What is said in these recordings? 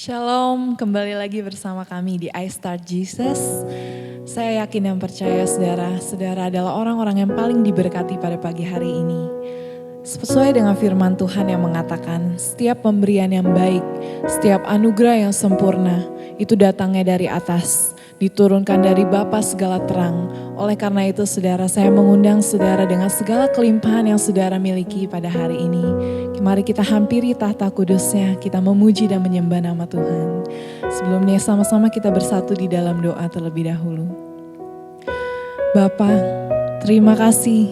Shalom, kembali lagi bersama kami di I Start Jesus. Saya yakin dan percaya saudara adalah orang-orang yang paling diberkati pada pagi hari ini. Sesuai dengan firman Tuhan yang mengatakan, setiap pemberian yang baik, setiap anugerah yang sempurna, itu datangnya dari atas, diturunkan dari Bapa segala terang. Oleh karena itu saudara, saya mengundang saudara dengan segala kelimpahan yang saudara miliki pada hari ini. Mari kita hampiri tahta kudusnya, kita memuji dan menyembah nama Tuhan. Sebelumnya sama-sama kita bersatu di dalam doa terlebih dahulu. Bapa, terima kasih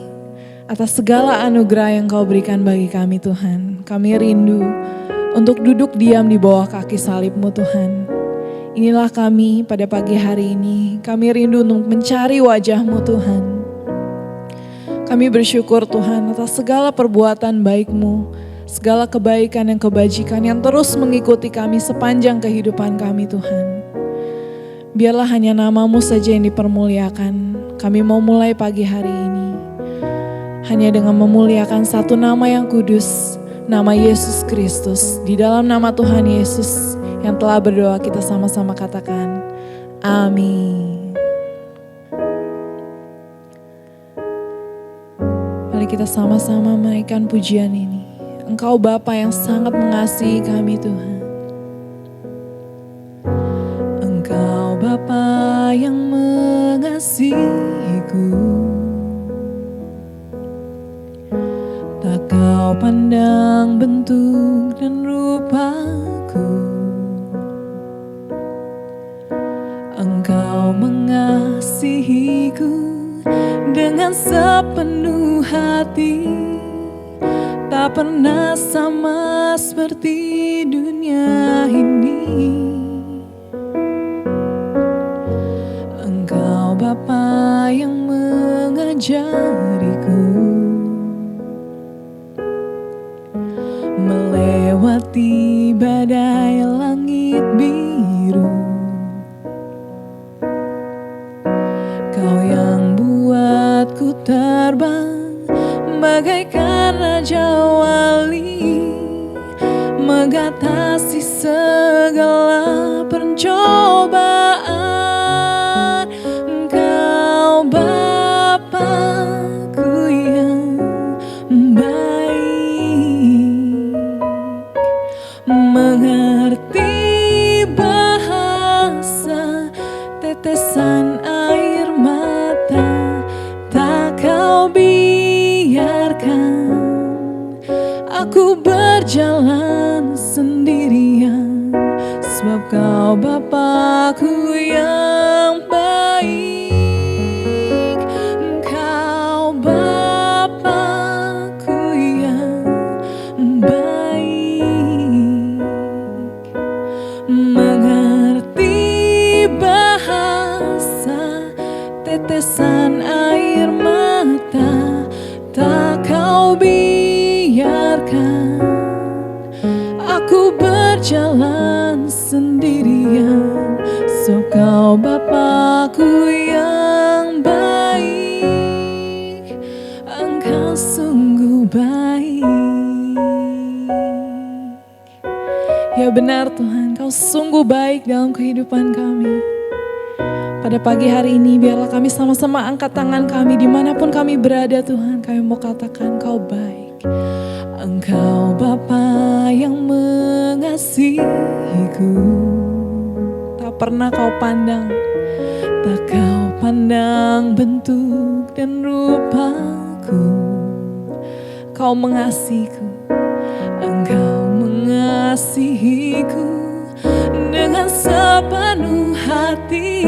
atas segala anugerah yang Kau berikan bagi kami Tuhan. Kami rindu untuk duduk diam di bawah kaki salib-Mu Tuhan. Inilah kami pada pagi hari ini, kami rindu untuk mencari wajah-Mu Tuhan. Kami bersyukur Tuhan atas segala perbuatan baik-Mu, segala kebaikan dan kebajikan yang terus mengikuti kami sepanjang kehidupan kami Tuhan. Biarlah hanya nama-Mu saja yang dipermuliakan. Kami mau mulai pagi hari ini hanya dengan memuliakan satu nama yang kudus, nama Yesus Kristus. Di dalam nama Tuhan Yesus yang telah berdoa, kita sama-sama katakan amin. Mari kita sama-sama menaikkan pujian ini. Engkau Bapa yang sangat mengasihi kami Tuhan. Engkau Bapa yang mengasihiku. Tak Kau pandang bentuk dan rupaku. Engkau mengasihiku dengan sepenuh hati. Tak pernah sama seperti dunia ini. Engkau Bapa yang mengajariku melewati badai langit biru. Kau yang buatku terbang bagaikan Raja Wali, mengatasi segala pencobaan. Engkau Bapa-Ku yang baik, mengerti bahasa tetesan air mata. Tak Kau biarkan aku berjalan sendirian, sebab Kau Bapa-Ku yang baik. Engkau Bapa-Ku yang baik, mengerti bahasa tetesan air mata. Tak Kau biarkan aku berjalan sendirian, so Kau Bapa-Ku yang baik. Engkau sungguh baik. Ya benar Tuhan, Kau sungguh baik dalam kehidupan kami. Pada pagi hari ini biarlah kami sama-sama angkat tangan kami dimanapun kami berada Tuhan. Kami mau katakan Kau baik. Engkau Bapa yang mengasihiku. Tak pernah Kau pandang, tak Kau pandang bentuk dan rupaku. Kau mengasihiku. Engkau mengasihiku dengan sepenuh hati.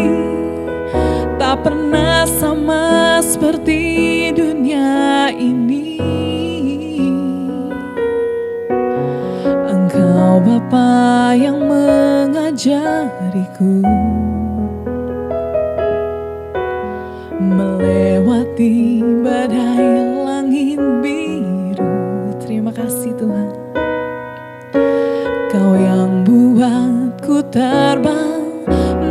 Tak pernah sama seperti dunia ini. Engkau Bapa yang mengajariku melewati badai langit biru. Terima kasih Tuhan. Kau yang buatku terbang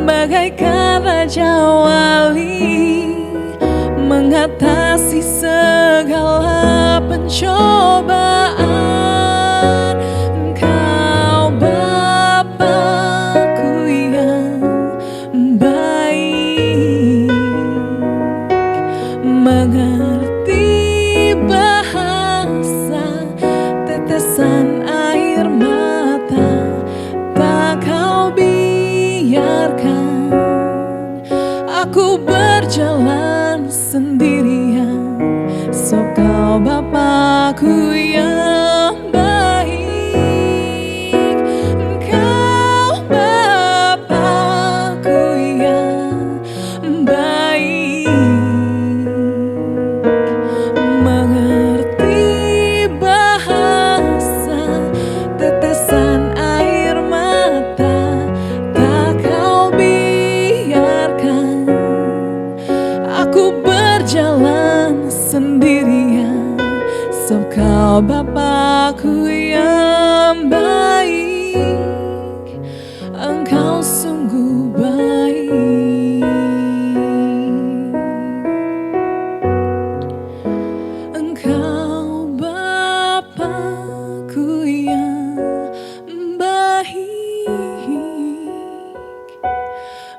bagaikan Raja Wali, mengatasi segala pencobaan. Engkau Bapa bahasa tetesan air mata tak kau biarkan aku berjalan sendirian. So kau Bapakku yang baik, Engkau Bapakku yang baik, mengerti bahasa tetesan air mata tak kau biarkan aku berjalan sendirian. So kau Bapakku yang baik, Engkau sungguh baik. Engkau Bapakku yang baik,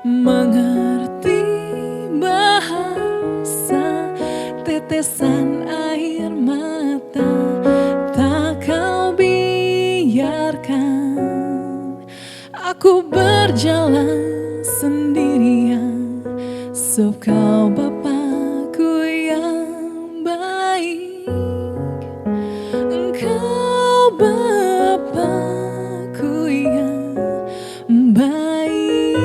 mengerti bahasa tetesan air mata tak kau biarkan aku berjalan sendirian. So kau Bapakku yang baik, Engkau Bapakku yang baik,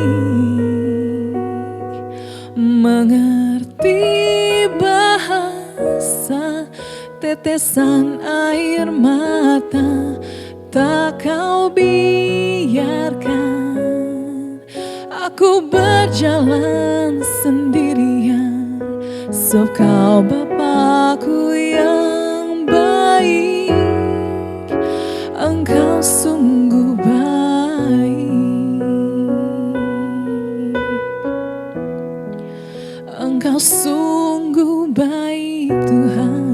mengerti bahasa tetesan air mata tak kau biarkan aku berjalan sendirian. So kau Bapakku yang baik, Engkau sungguh baik, Engkau sungguh baik Tuhan.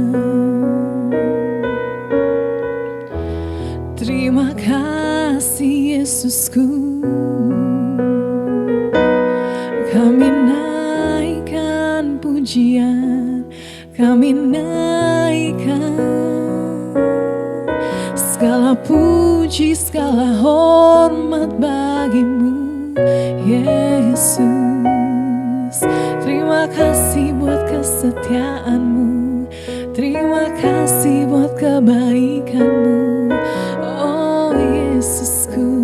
Terima kasih Yesusku, kami naikkan pujian, kami naikkan segala puji, segala hormat bagimu Yesus. Terima kasih buat kesetiaanmu, terima kasih buat kebaikanmu, oh Yesusku.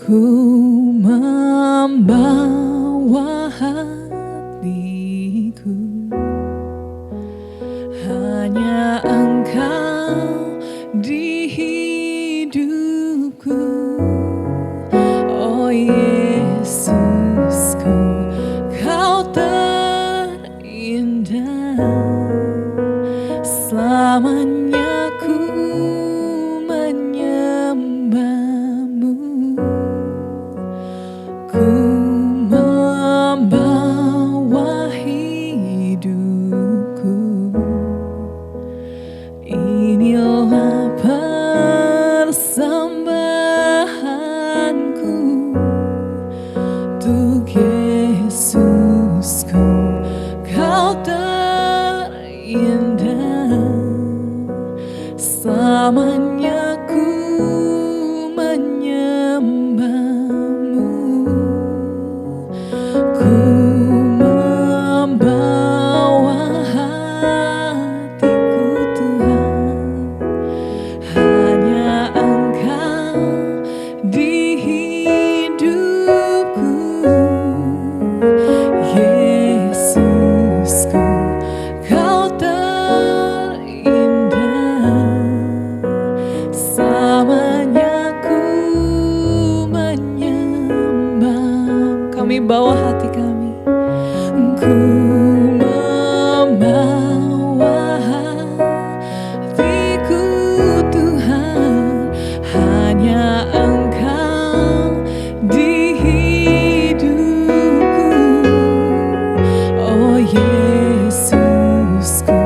Ku membawa hatiku, hanya Engkau di hidupku, oh Yesusku, Kau terindah. Selamanya ku menyembahmu, ku membawa hidupku. Inilah persembahanku untuk Yesusku, Kau terindah. Selamanya ku menyembahmu, ku membawa hatiku Tuhan, hanya Engkau di hidupku, Yesusku, Kau terindah. Selamanya ku menyembah. Kami bawa hati kami, ku membawa hatiku Tuhan, hanya Engkau di hidupku, oh Yesusku,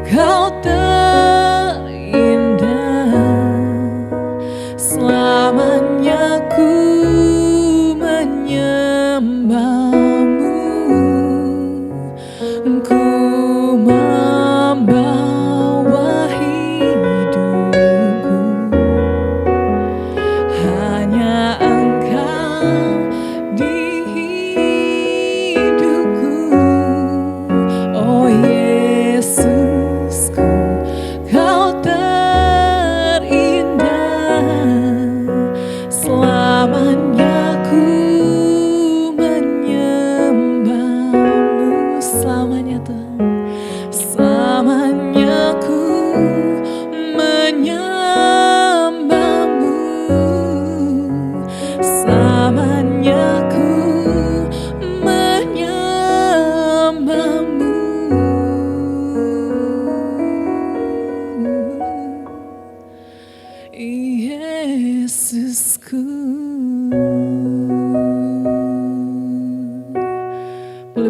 Kau terindah. Selamanya ku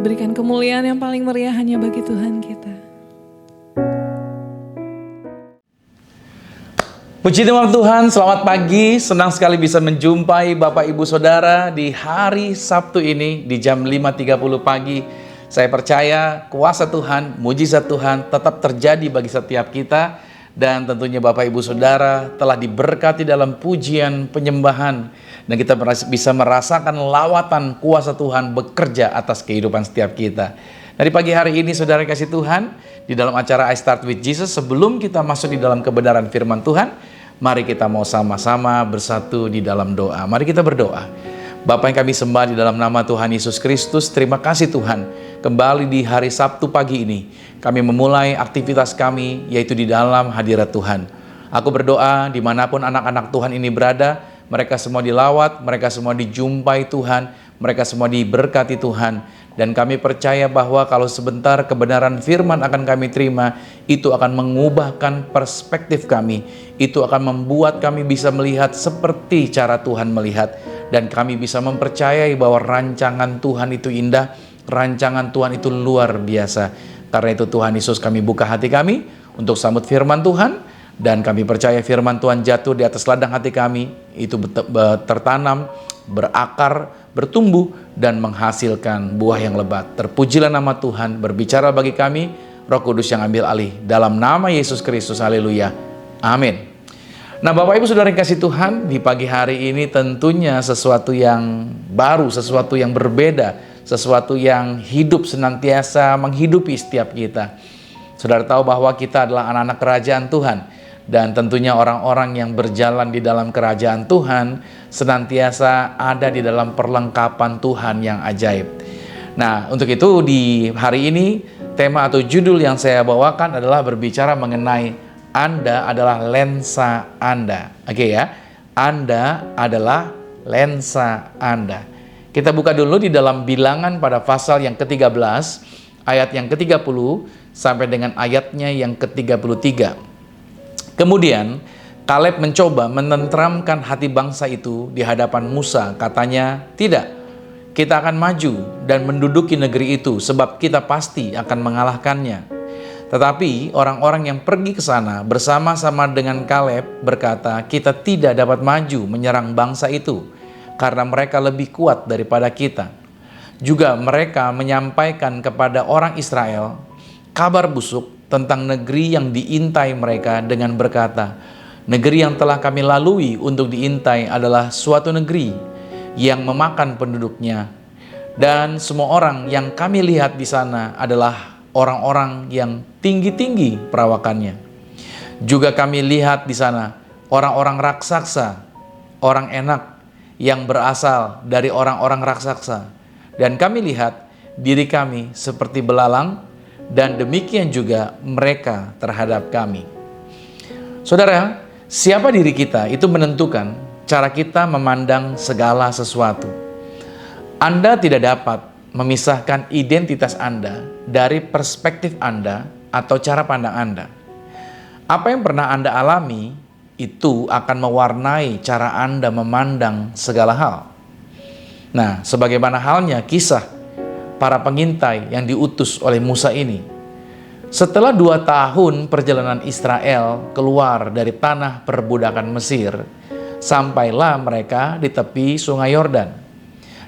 boleh berikan kemuliaan yang paling meriah hanya bagi Tuhan kita. Puji nama Tuhan, selamat pagi. Senang sekali bisa menjumpai Bapak Ibu Saudara di hari Sabtu ini di jam 5.30 pagi. Saya percaya kuasa Tuhan, mujizat Tuhan tetap terjadi bagi setiap kita. Dan tentunya Bapak Ibu Saudara telah diberkati dalam pujian penyembahan. Dan kita bisa merasakan lawatan kuasa Tuhan bekerja atas kehidupan setiap kita. Dari pagi hari ini saudara kasih Tuhan, di dalam acara I Start With Jesus, sebelum kita masuk di dalam kebenaran firman Tuhan, mari kita mau sama-sama bersatu di dalam doa. Mari kita berdoa. Bapa yang kami sembah di dalam nama Tuhan Yesus Kristus, terima kasih Tuhan. Kembali di hari Sabtu pagi ini, kami memulai aktivitas kami, yaitu di dalam hadirat Tuhan. Aku berdoa dimanapun anak-anak Tuhan ini berada, mereka semua dilawat, mereka semua dijumpai Tuhan, mereka semua diberkati Tuhan. Dan kami percaya bahwa kalau sebentar kebenaran firman akan kami terima, itu akan mengubahkan perspektif kami. Itu akan membuat kami bisa melihat seperti cara Tuhan melihat. Dan kami bisa mempercayai bahwa rancangan Tuhan itu indah, rancangan Tuhan itu luar biasa. Karena itu Tuhan Yesus, kami buka hati kami untuk sambut firman Tuhan. Dan kami percaya firman Tuhan jatuh di atas ladang hati kami, itu tertanam, berakar, bertumbuh, dan menghasilkan buah yang lebat. Terpujilah nama Tuhan, berbicara bagi kami, Roh Kudus yang ambil alih. Dalam nama Yesus Kristus, haleluya, amin. Nah Bapak Ibu Saudara yang kasih Tuhan, di pagi hari ini tentunya sesuatu yang baru, sesuatu yang berbeda, sesuatu yang hidup senantiasa menghidupi setiap kita. Saudara tahu bahwa kita adalah anak-anak kerajaan Tuhan. Dan tentunya orang-orang yang berjalan di dalam kerajaan Tuhan senantiasa ada di dalam perlengkapan Tuhan yang ajaib. Nah, untuk itu di hari ini tema atau judul yang saya bawakan adalah berbicara mengenai Anda adalah lensa Anda. Oke ya, Anda adalah lensa Anda. Kita buka dulu di dalam Bilangan pada pasal yang ke-13, ayat yang ke-30 sampai dengan ayatnya yang ke-33. Kemudian Kaleb mencoba menenteramkan hati bangsa itu di hadapan Musa. Katanya, tidak, kita akan maju dan menduduki negeri itu sebab kita pasti akan mengalahkannya. Tetapi orang-orang yang pergi ke sana bersama-sama dengan Kaleb berkata, kita tidak dapat maju menyerang bangsa itu karena mereka lebih kuat daripada kita. Juga mereka menyampaikan kepada orang Israel kabar busuk tentang negeri yang diintai mereka dengan berkata, negeri yang telah kami lalui untuk diintai adalah suatu negeri yang memakan penduduknya. Dan semua orang yang kami lihat di sana adalah orang-orang yang tinggi-tinggi perawakannya. Juga kami lihat di sana orang-orang raksasa, orang enak yang berasal dari orang-orang raksasa. Dan kami lihat diri kami seperti belalang, dan demikian juga mereka terhadap kami. Saudara, siapa diri kita itu menentukan cara kita memandang segala sesuatu. Anda tidak dapat memisahkan identitas Anda dari perspektif Anda atau cara pandang Anda. Apa yang pernah Anda alami itu akan mewarnai cara Anda memandang segala hal. Nah, sebagaimana halnya kisah para pengintai yang diutus oleh Musa ini. Setelah 2 tahun perjalanan Israel keluar dari tanah perbudakan Mesir, sampailah mereka di tepi sungai Yordan.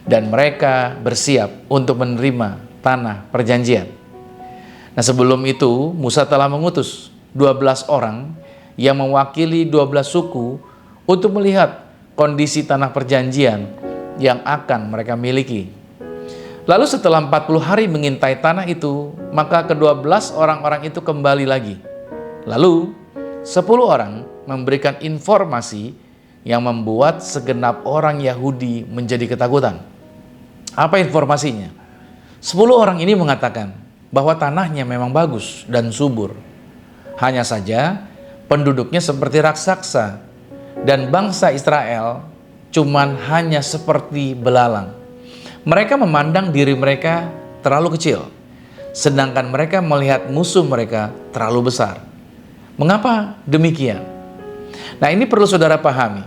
Dan mereka bersiap untuk menerima tanah perjanjian. Nah sebelum itu Musa telah mengutus 12 orang yang mewakili 12 suku untuk melihat kondisi tanah perjanjian yang akan mereka miliki. Lalu setelah 40 hari mengintai tanah itu, maka ke-12 orang-orang itu kembali lagi. Lalu 10 orang memberikan informasi yang membuat segenap orang Yahudi menjadi ketakutan. Apa informasinya? 10 orang ini mengatakan bahwa tanahnya memang bagus dan subur. Hanya saja penduduknya seperti raksasa dan bangsa Israel cuman hanya seperti belalang. Mereka memandang diri mereka terlalu kecil, sedangkan mereka melihat musuh mereka terlalu besar. Mengapa demikian? Nah ini perlu saudara pahami.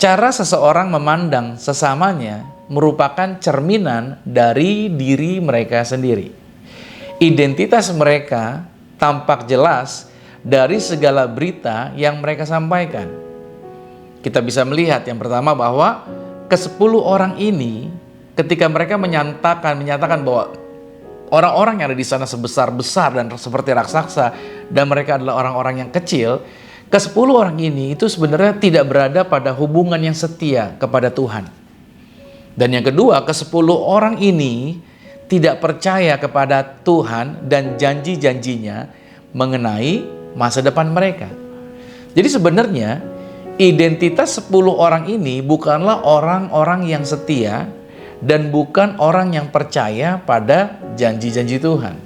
Cara seseorang memandang sesamanya merupakan cerminan dari diri mereka sendiri. Identitas mereka tampak jelas dari segala berita yang mereka sampaikan. Kita bisa melihat yang pertama bahwa ke-10 orang ini ketika mereka menyatakan bahwa orang-orang yang ada di sana sebesar-besar dan seperti raksasa dan mereka adalah orang-orang yang kecil, ke-10 orang ini itu sebenarnya tidak berada pada hubungan yang setia kepada Tuhan. Dan yang kedua, ke-10 orang ini tidak percaya kepada Tuhan dan janji-janjinya mengenai masa depan mereka. Jadi sebenarnya identitas 10 orang ini bukanlah orang-orang yang setia dan bukan orang yang percaya pada janji-janji Tuhan.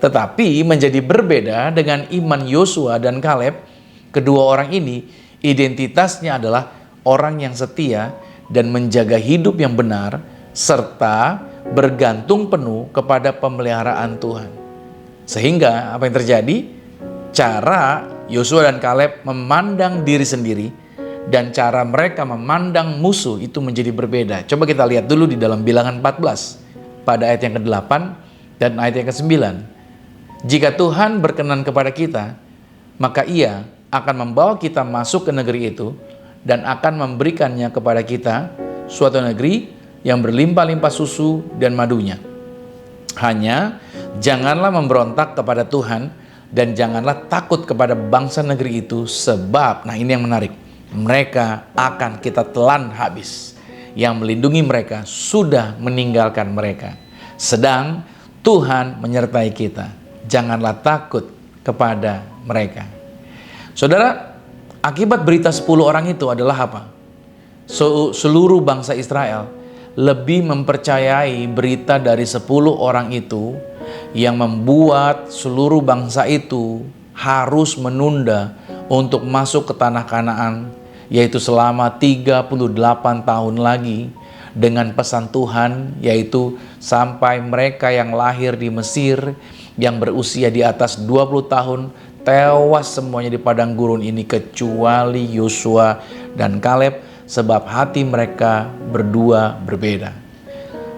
Tetapi menjadi berbeda dengan iman Yosua dan Kaleb. Kedua orang ini identitasnya adalah orang yang setia dan menjaga hidup yang benar serta bergantung penuh kepada pemeliharaan Tuhan. Sehingga apa yang terjadi? Cara Yosua dan Kaleb memandang diri sendiri dan cara mereka memandang musuh itu menjadi berbeda. Coba kita lihat dulu di dalam Bilangan 14 pada ayat yang ke-8 dan ayat yang ke-9. Jika Tuhan berkenan kepada kita, maka Ia akan membawa kita masuk ke negeri itu dan akan memberikannya kepada kita, suatu negeri yang berlimpah-limpah susu dan madunya. Hanya janganlah memberontak kepada Tuhan dan janganlah takut kepada bangsa negeri itu, sebab, nah ini yang menarik, mereka akan kita telan habis. Yang melindungi mereka sudah meninggalkan mereka. Sedang Tuhan menyertai kita. Janganlah takut kepada mereka. Saudara, akibat berita 10 orang itu adalah apa? Seluruh bangsa Israel lebih mempercayai berita dari 10 orang itu yang membuat seluruh bangsa itu harus menunda untuk masuk ke tanah Kanaan, yaitu selama 38 tahun lagi, dengan pesan Tuhan, yaitu sampai mereka yang lahir di Mesir yang berusia di atas 20 tahun tewas semuanya di padang gurun ini kecuali Yosua dan Kaleb, sebab hati mereka berdua berbeda.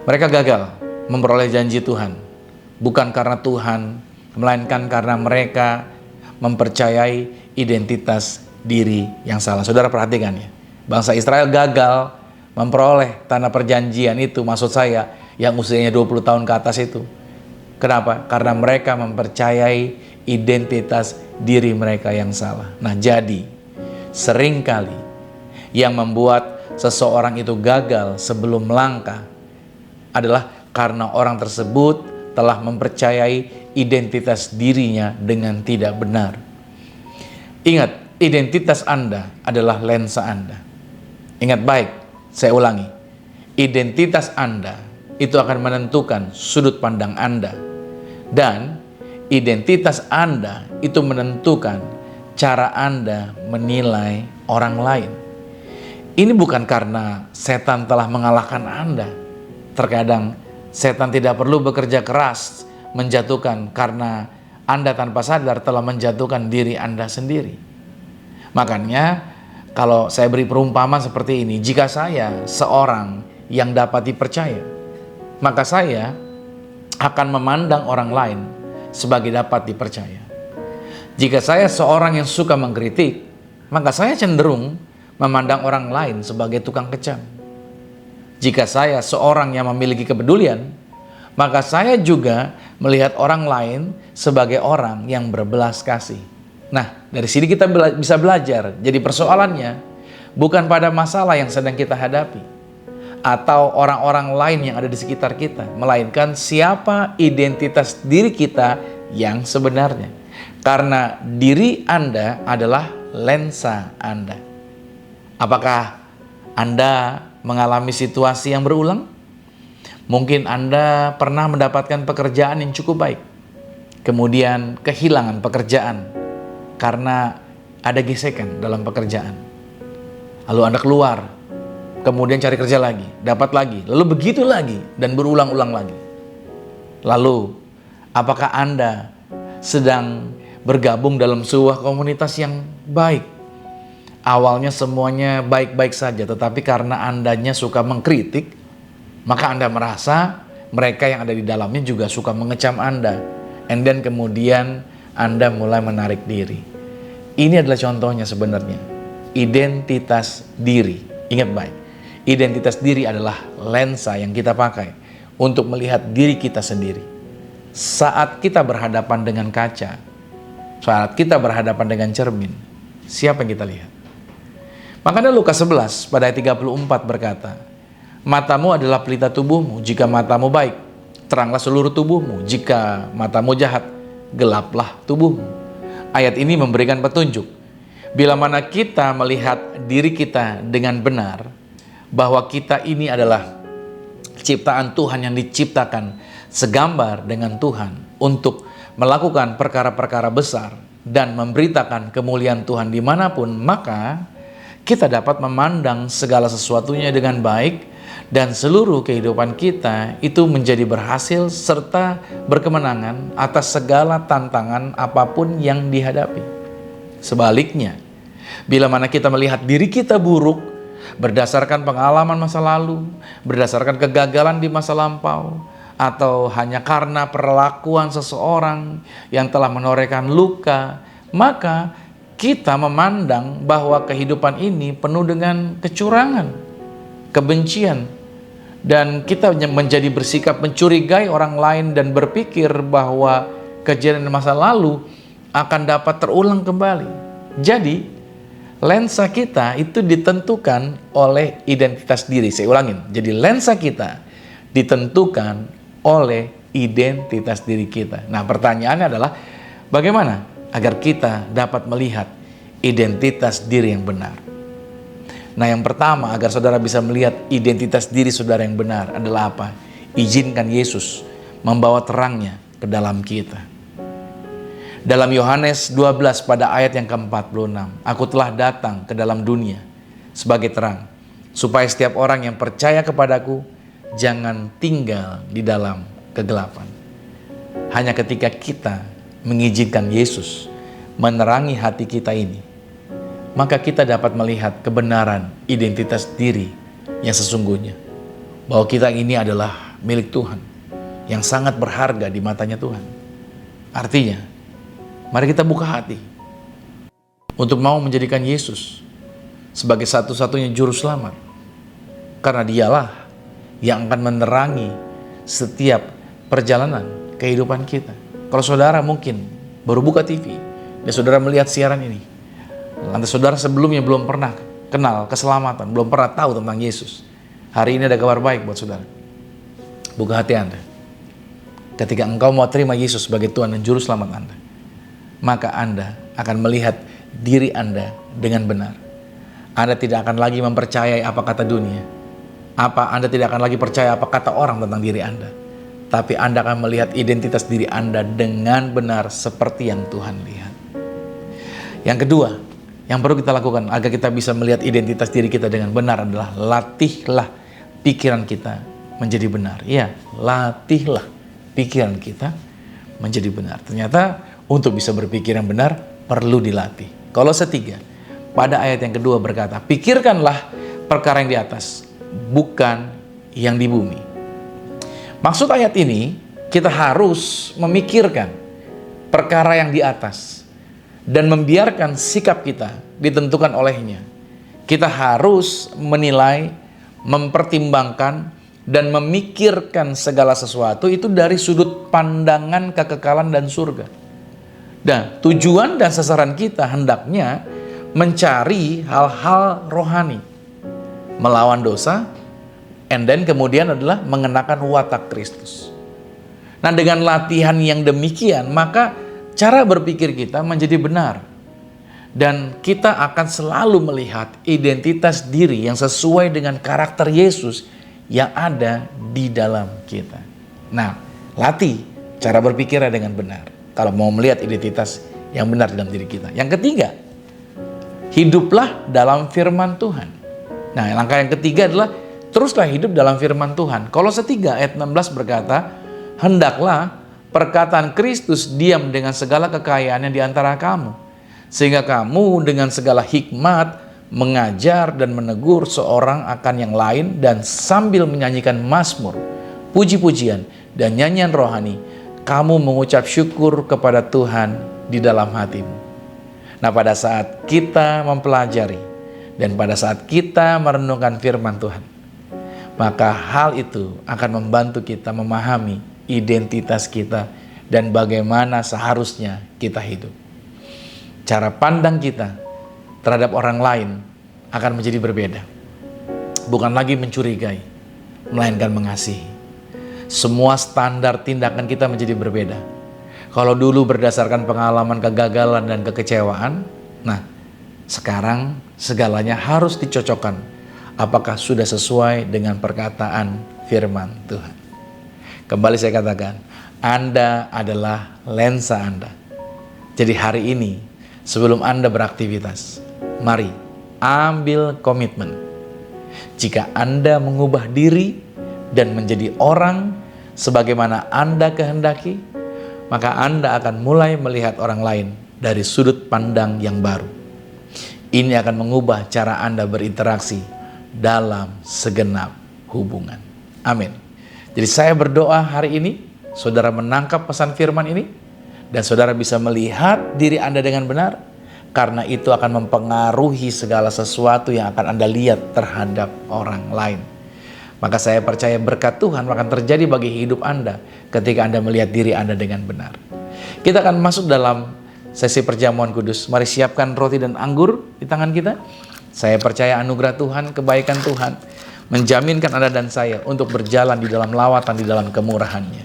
Mereka gagal memperoleh janji Tuhan, bukan karena Tuhan, melainkan karena mereka mempercayai identitas diri yang salah. Saudara perhatikan ya, bangsa Israel gagal memperoleh tanah perjanjian itu, maksud saya yang usianya 20 tahun ke atas itu. Kenapa? Karena mereka mempercayai identitas diri mereka yang salah. Nah, jadi seringkali yang membuat seseorang itu gagal sebelum melangkah adalah karena orang tersebut telah mempercayai identitas dirinya dengan tidak benar. Ingat, identitas Anda adalah lensa Anda. Ingat baik, saya ulangi. Identitas Anda itu akan menentukan sudut pandang Anda. Dan identitas Anda itu menentukan cara Anda menilai orang lain. Ini bukan karena setan telah mengalahkan Anda. Terkadang setan tidak perlu bekerja keras menjatuhkan karena Anda tanpa sadar telah menjatuhkan diri Anda sendiri. Makanya kalau saya beri perumpamaan seperti ini, jika saya seorang yang dapat dipercaya, maka saya akan memandang orang lain sebagai dapat dipercaya. Jika saya seorang yang suka mengkritik, maka saya cenderung memandang orang lain sebagai tukang kejam. Jika saya seorang yang memiliki kepedulian, maka saya juga melihat orang lain sebagai orang yang berbelas kasih. Nah, dari sini kita bisa belajar. Jadi persoalannya bukan pada masalah yang sedang kita hadapi atau orang-orang lain yang ada di sekitar kita, melainkan siapa identitas diri kita yang sebenarnya. Karena diri Anda adalah lensa Anda. Apakah Anda mengalami situasi yang berulang? Mungkin Anda pernah mendapatkan pekerjaan yang cukup baik, kemudian kehilangan pekerjaan karena ada gesekan dalam pekerjaan. Lalu Anda keluar, kemudian cari kerja lagi, dapat lagi, lalu begitu lagi, dan berulang-ulang lagi. Lalu, apakah Anda sedang bergabung dalam sebuah komunitas yang baik? awalnya semuanya baik-baik saja, tetapi karena Andanya suka mengkritik, maka Anda merasa mereka yang ada di dalamnya juga suka mengecam Anda. And then kemudian Anda mulai menarik diri. Ini adalah contohnya sebenarnya. Identitas diri. Ingat baik. Identitas diri adalah lensa yang kita pakai untuk melihat diri kita sendiri. Saat kita berhadapan dengan kaca, saat kita berhadapan dengan cermin, siapa yang kita lihat? Makanya Lukas 11 pada ayat 34 berkata, matamu adalah pelita tubuhmu, jika matamu baik, teranglah seluruh tubuhmu, jika matamu jahat, gelaplah tubuhmu. Ayat ini memberikan petunjuk, bila mana kita melihat diri kita dengan benar, bahwa kita ini adalah ciptaan Tuhan yang diciptakan segambar dengan Tuhan untuk melakukan perkara-perkara besar dan memberitakan kemuliaan Tuhan dimanapun, maka kita dapat memandang segala sesuatunya dengan baik dan seluruh kehidupan kita itu menjadi berhasil serta berkemenangan atas segala tantangan apapun yang dihadapi. Sebaliknya, bila mana kita melihat diri kita buruk berdasarkan pengalaman masa lalu, berdasarkan kegagalan di masa lampau, atau hanya karena perlakuan seseorang yang telah menorehkan luka, maka kita memandang bahwa kehidupan ini penuh dengan kecurangan, kebencian, dan kita menjadi bersikap mencurigai orang lain dan berpikir bahwa kejadian masa lalu akan dapat terulang kembali. Jadi, lensa kita itu ditentukan oleh identitas diri. Saya ulangin, jadi lensa kita ditentukan oleh identitas diri kita. Nah, pertanyaannya adalah bagaimana agar kita dapat melihat identitas diri yang benar? Nah, yang pertama agar saudara bisa melihat identitas diri saudara yang benar adalah apa? Izinkan Yesus membawa terangnya ke dalam kita. Dalam Yohanes 12 pada ayat yang ke-46, aku telah datang ke dalam dunia sebagai terang, supaya setiap orang yang percaya kepadaku jangan tinggal di dalam kegelapan. Hanya ketika kita mengizinkan Yesus menerangi hati kita ini, maka kita dapat melihat kebenaran identitas diri yang sesungguhnya. Bahwa kita ini adalah milik Tuhan, yang sangat berharga di matanya Tuhan. Artinya, mari kita buka hati untuk mau menjadikan Yesus sebagai satu-satunya juru selamat. Karena dialah yang akan menerangi setiap perjalanan kehidupan kita. Kalau saudara mungkin baru buka TV dan saudara melihat siaran ini, lantas saudara sebelumnya belum pernah kenal keselamatan, belum pernah tahu tentang Yesus, hari ini ada kabar baik buat saudara. Buka hati Anda. Ketika engkau mau terima Yesus sebagai Tuhan dan Juru Selamat Anda, maka Anda akan melihat diri Anda dengan benar. Anda tidak akan lagi mempercayai apa kata dunia. Anda tidak akan lagi percaya apa kata orang tentang diri Anda. Tapi Anda akan melihat identitas diri Anda dengan benar seperti yang Tuhan lihat. Yang kedua, yang perlu kita lakukan agar kita bisa melihat identitas diri kita dengan benar adalah latihlah pikiran kita menjadi benar. Ya, latihlah pikiran kita menjadi benar. Ternyata untuk bisa berpikir yang benar perlu dilatih. Kolose 3 pada ayat yang kedua berkata, pikirkanlah perkara yang di atas, bukan yang di bumi. Maksud ayat ini, kita harus memikirkan perkara yang di atas dan membiarkan sikap kita ditentukan olehnya. Kita harus menilai, mempertimbangkan, dan memikirkan segala sesuatu itu dari sudut pandangan kekekalan dan surga. Dan tujuan dan sasaran kita hendaknya mencari hal-hal rohani, melawan dosa, and then kemudian adalah mengenakan watak Kristus. Nah, dengan latihan yang demikian, maka cara berpikir kita menjadi benar. Dan kita akan selalu melihat identitas diri yang sesuai dengan karakter Yesus yang ada di dalam kita. Nah, latih cara berpikirnya dengan benar kalau mau melihat identitas yang benar dalam diri kita. Yang ketiga, hiduplah dalam firman Tuhan. Nah, langkah yang ketiga adalah teruslah hidup dalam firman Tuhan. Kolose 3 ayat 16 berkata, hendaklah perkataan Kristus diam dengan segala kekayaannya di antara kamu, sehingga kamu dengan segala hikmat mengajar dan menegur seorang akan yang lain, dan sambil menyanyikan mazmur, puji-pujian, dan nyanyian rohani, kamu mengucap syukur kepada Tuhan di dalam hatimu. Nah, pada saat kita mempelajari dan pada saat kita merenungkan firman Tuhan, maka hal itu akan membantu kita memahami identitas kita dan bagaimana seharusnya kita hidup. Cara pandang kita terhadap orang lain akan menjadi berbeda. Bukan lagi mencurigai, melainkan mengasihi. Semua standar tindakan kita menjadi berbeda. Kalau dulu berdasarkan pengalaman kegagalan dan kekecewaan, nah sekarang segalanya harus dicocokkan. Apakah sudah sesuai dengan perkataan firman Tuhan? Kembali saya katakan, Anda adalah lensa Anda. Jadi hari ini, sebelum Anda beraktivitas, mari ambil komitmen. Jika Anda mengubah diri dan menjadi orang sebagaimana Anda kehendaki, maka Anda akan mulai melihat orang lain dari sudut pandang yang baru. Ini akan mengubah cara Anda berinteraksi dalam segenap hubungan. Amin. Jadi saya berdoa hari ini, saudara menangkap pesan firman ini, dan saudara bisa melihat diri Anda dengan benar, karena itu akan mempengaruhi segala sesuatu yang akan Anda lihat terhadap orang lain. Maka saya percaya berkat Tuhan akan terjadi bagi hidup Anda ketika Anda melihat diri Anda dengan benar. Kita akan masuk dalam sesi perjamuan kudus. Mari siapkan roti dan anggur di tangan kita. Saya percaya anugerah Tuhan, kebaikan Tuhan menjaminkan Anda dan saya untuk berjalan di dalam lawatan, di dalam kemurahan-Nya.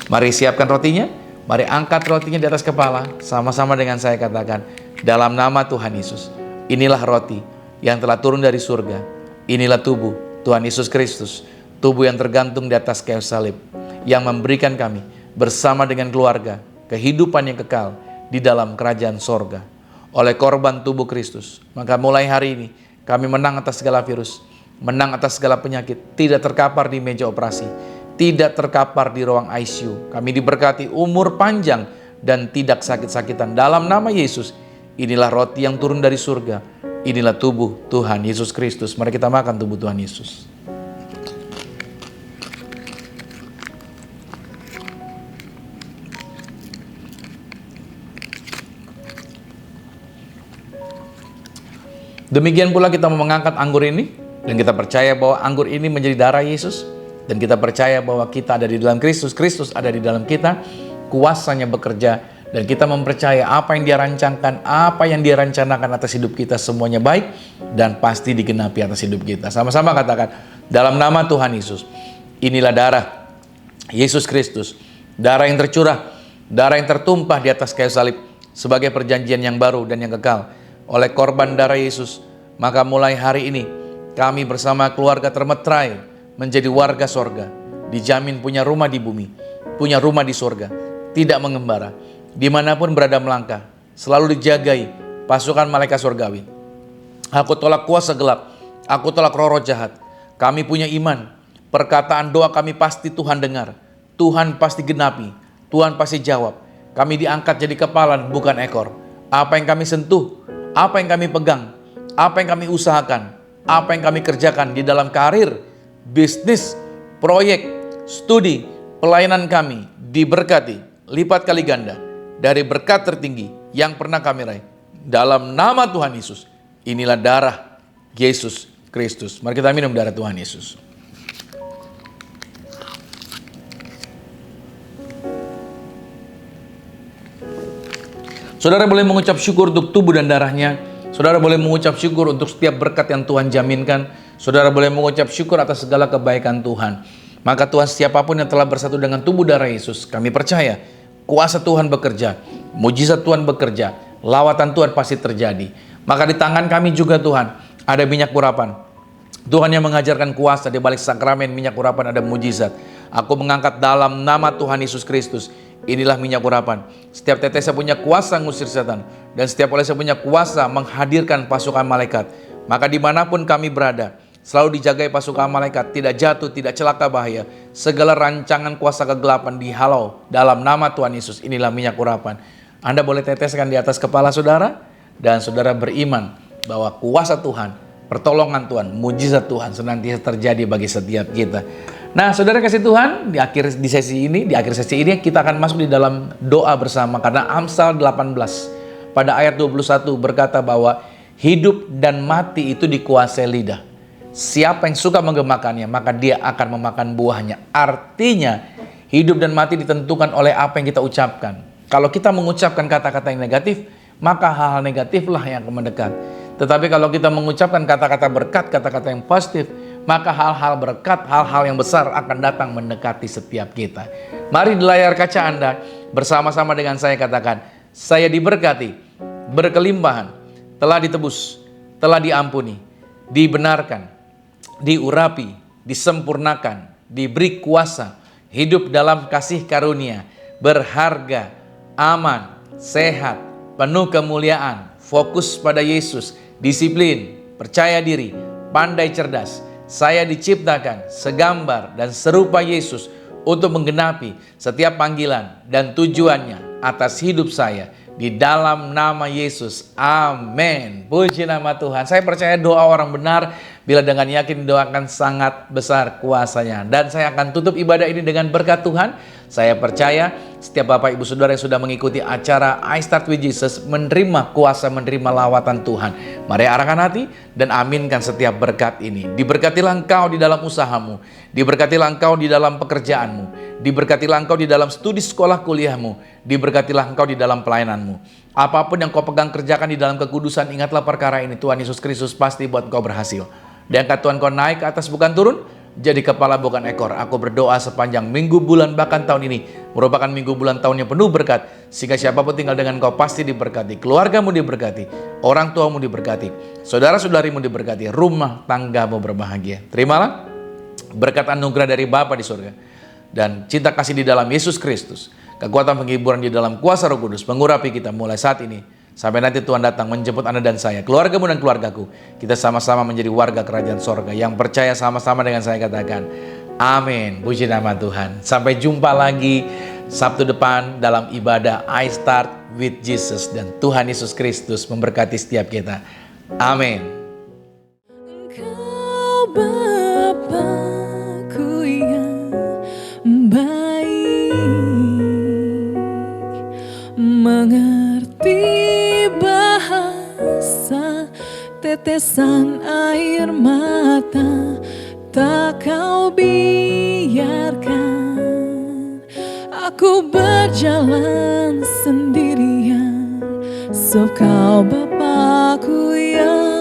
Mari siapkan rotinya, mari angkat rotinya di atas kepala, sama-sama dengan saya katakan, dalam nama Tuhan Yesus, inilah roti yang telah turun dari surga, inilah tubuh Tuhan Yesus Kristus, tubuh yang tergantung di atas kayu salib, yang memberikan kami bersama dengan keluarga kehidupan yang kekal di dalam kerajaan sorga. Oleh korban tubuh Kristus, maka mulai hari ini kami menang atas segala virus, menang atas segala penyakit, tidak terkapar di meja operasi, tidak terkapar di ruang ICU. Kami diberkati umur panjang dan tidak sakit-sakitan. Dalam nama Yesus, inilah roti yang turun dari surga, inilah tubuh Tuhan Yesus Kristus. Mari kita makan tubuh Tuhan Yesus. Demikian pula kita mau mengangkat anggur ini, dan kita percaya bahwa anggur ini menjadi darah Yesus, dan kita percaya bahwa kita ada di dalam Kristus, Kristus ada di dalam kita, kuasanya bekerja, dan kita mempercaya apa yang Dia rancangkan, apa yang Dia rencanakan atas hidup kita semuanya baik, dan pasti digenapi atas hidup kita. Sama-sama katakan, dalam nama Tuhan Yesus, inilah darah Yesus Kristus, darah yang tercurah, darah yang tertumpah di atas kayu salib, sebagai perjanjian yang baru dan yang kekal. Oleh korban darah Yesus, maka mulai hari ini kami bersama keluarga termetrai menjadi warga sorga, dijamin punya rumah di bumi, punya rumah di sorga, tidak mengembara, dimanapun berada melangkah, selalu dijagai pasukan malaikat sorgawi. Aku tolak kuasa gelap, aku tolak roh-roh jahat. Kami punya iman, perkataan doa kami pasti Tuhan dengar, Tuhan pasti genapi, Tuhan pasti jawab. Kami diangkat jadi kepala bukan ekor. Apa yang kami sentuh, apa yang kami pegang, apa yang kami usahakan, apa yang kami kerjakan di dalam karir, bisnis, proyek, studi, pelayanan kami diberkati lipat kali ganda dari berkat tertinggi yang pernah kami raih. Dalam nama Tuhan Yesus, inilah darah Yesus Kristus. Mari kita minum darah Tuhan Yesus. Saudara boleh mengucap syukur untuk tubuh dan darahnya. Saudara boleh mengucap syukur untuk setiap berkat yang Tuhan jaminkan. Saudara boleh mengucap syukur atas segala kebaikan Tuhan. Maka Tuhan, siapapun yang telah bersatu dengan tubuh darah Yesus, kami percaya kuasa Tuhan bekerja, mujizat Tuhan bekerja, lawatan Tuhan pasti terjadi. Maka di tangan kami juga Tuhan ada minyak urapan. Tuhan yang mengajarkan kuasa, di balik sakramen minyak urapan ada mujizat. Aku mengangkat dalam nama Tuhan Yesus Kristus. Inilah minyak urapan. Setiap tetesnya punya kuasa ngusir setan, dan setiap olesnya punya kuasa menghadirkan pasukan malaikat. Maka dimanapun kami berada, selalu dijagai pasukan malaikat, tidak jatuh, tidak celaka bahaya. Segala rancangan kuasa kegelapan dihalau dalam nama Tuhan Yesus. Inilah minyak urapan. Anda boleh teteskan di atas kepala saudara, dan saudara beriman bahwa kuasa Tuhan, pertolongan Tuhan, mujizat Tuhan senantiasa terjadi bagi setiap kita. Nah, saudara kasih Tuhan, di akhir sesi ini kita akan masuk di dalam doa bersama, karena Amsal 18 pada ayat 21 berkata bahwa hidup dan mati itu dikuasai lidah. Siapa yang suka menggemakannya, maka dia akan memakan buahnya. Artinya, hidup dan mati ditentukan oleh apa yang kita ucapkan. Kalau kita mengucapkan kata-kata yang negatif, maka hal-hal negatiflah yang akan mendekat. Tetapi kalau kita mengucapkan kata-kata berkat, kata-kata yang positif, maka hal-hal berkat, hal-hal yang besar akan datang mendekati setiap kita. Mari di layar kaca Anda, bersama-sama dengan saya katakan, saya diberkati, berkelimpahan, telah ditebus, telah diampuni, dibenarkan, diurapi, disempurnakan, diberi kuasa, hidup dalam kasih karunia, berharga, aman, sehat, penuh kemuliaan, fokus pada Yesus, disiplin, percaya diri, pandai cerdas. Saya diciptakan segambar dan serupa Yesus untuk menggenapi setiap panggilan dan tujuannya atas hidup saya. Di dalam nama Yesus, amin. Puji nama Tuhan. Saya percaya doa orang benar bila dengan yakin doakan sangat besar kuasanya. Dan saya akan tutup ibadah ini dengan berkat Tuhan. Saya percaya setiap Bapak Ibu Saudara yang sudah mengikuti acara I Start With Jesus menerima kuasa, menerima lawatan Tuhan. Mari arahkan hati dan aminkan setiap berkat ini. Diberkatilah engkau di dalam usahamu, diberkatilah engkau di dalam pekerjaanmu, diberkatilah engkau di dalam studi sekolah kuliahmu, diberkatilah engkau di dalam pelayananmu. Apapun yang kau pegang kerjakan di dalam kekudusan, ingatlah perkara ini. Tuhan Yesus Kristus pasti buat engkau berhasil. Diangkat Tuhan kau naik ke atas bukan turun, jadi kepala bukan ekor. Aku berdoa sepanjang minggu, bulan, bahkan tahun ini merupakan minggu, bulan, tahun yang penuh berkat. Sehingga siapapun tinggal dengan kau pasti diberkati. Keluargamu diberkati, orang tuamu diberkati, saudara-saudarimu diberkati, rumah tanggamu berbahagia. Terimalah berkat anugerah dari Bapa di surga dan cinta kasih di dalam Yesus Kristus. Kekuatan penghiburan di dalam kuasa Roh Kudus mengurapi kita mulai saat ini sampai nanti Tuhan datang menjemput Anda dan saya, keluargamu dan keluargaku. Kita sama-sama menjadi warga kerajaan sorga. Yang percaya sama-sama dengan saya katakan amin. Puji nama Tuhan. Sampai jumpa lagi Sabtu depan dalam ibadah I Start With Jesus. Dan Tuhan Yesus Kristus memberkati setiap kita. Amin. Engkau Bapa-Ku yang baik, mengerti bahasa tetesan air mata, tak kau biarkan aku berjalan sendirian. So kau Bapa-Ku yang